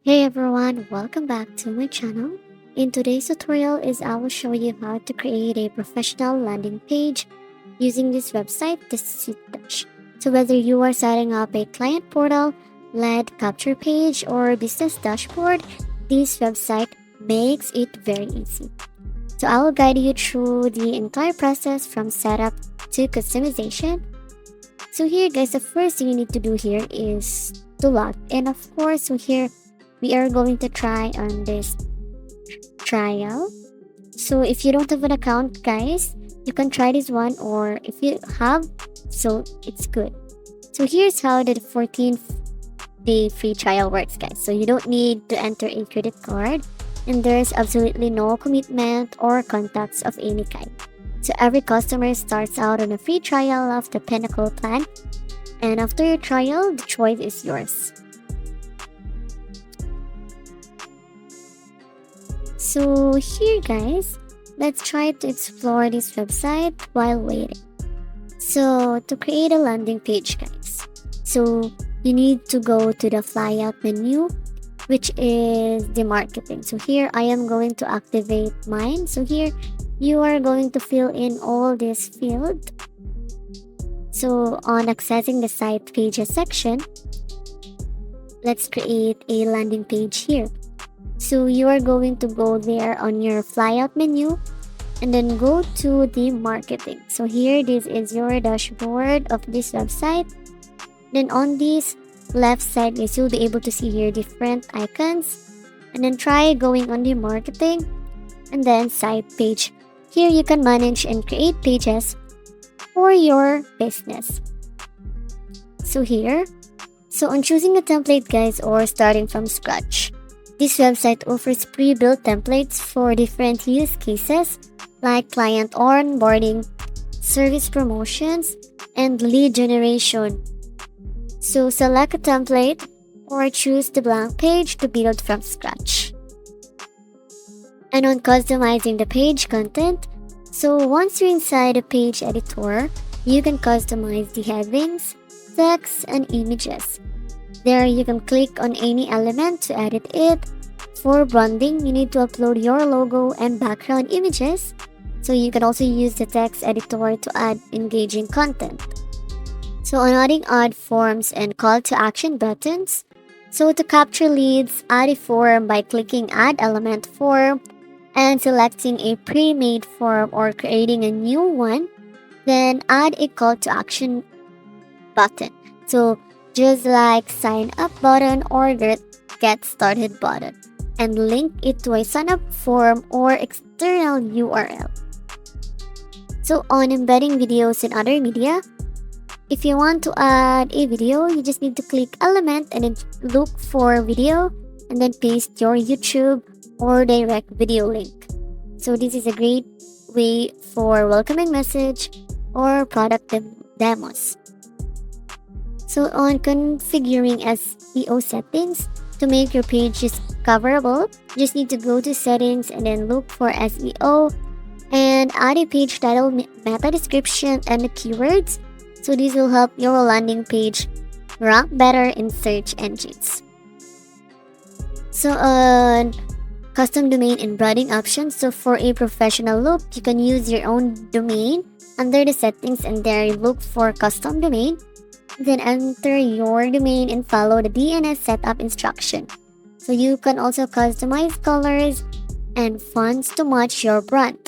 Hey everyone, welcome back to my channel. In today's tutorial I will show you how to create a professional landing page using this website, the Suitedash. So whether you are setting up a client portal, lead capture page, or business dashboard, this website makes it very easy. So I will guide you through the entire process from setup to customization. So here guys, the first thing you need to do here is to log in, of course. So here we are going to try on this trial. So if you don't have an account guys, you can try this one, or if you have, so it's good. So here's how the 14th day free trial works guys. So you don't need to enter a credit card, and there's absolutely no commitment or contacts of any kind. So every customer starts out on a free trial of the Pinnacle plan, and after your trial the choice is yours. So here guys, let's try to explore this website while waiting. So to create a landing page guys, so you need to go to the flyout menu, which is the marketing. So here I am going to activate mine. So here you are going to fill in all this field. So on accessing the site pages section, let's create a landing page here. So you are going to go there on your flyout menu and then go to the marketing. So here this is your dashboard of this website. Then on this left side is you'll be able to see here different icons, and then try going on the marketing and then site page. Here you can manage and create pages for your business. So here, so on choosing a template guys or starting from scratch, this website offers pre-built templates for different use cases like client onboarding, service promotions, and lead generation. So select a template or choose the blank page to build from scratch. And on customizing the page content, so once you're inside the page editor, you can customize the headings, text, and images. There you can click on any element to edit it. For branding, you need to upload your logo and background images. So you can also use the text editor to add engaging content. So on adding ad forms and call to action buttons, so to capture leads, add a form by clicking add element form and selecting a pre-made form or creating a new one, then add a call to action button. So just like sign up button or get started button, and link it to a sign up form or external URL. So on embedding videos in other media, if you want to add a video, you just need to click element and then look for video and then paste your YouTube or direct video link. So this is a great way for welcoming message or product demos. So on configuring SEO settings, to make your page discoverable, you just need to go to settings and then look for SEO and add a page title, meta description, and the keywords. So this will help your landing page rank better in search engines. So on custom domain and branding options, so for a professional look, you can use your own domain under the settings, and there you look for custom domain. Then enter your domain and follow the DNS setup instruction. So you can also customize colors and fonts to match your brand.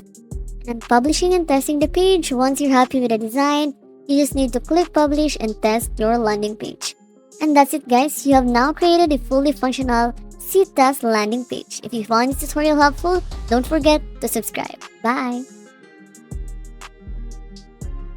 And publishing and testing the page, once you're happy with the design, you just need to click publish and test your landing page. And that's it guys, you have now created a fully functional Suitedash landing page. If you found this tutorial helpful, don't forget to subscribe. Bye!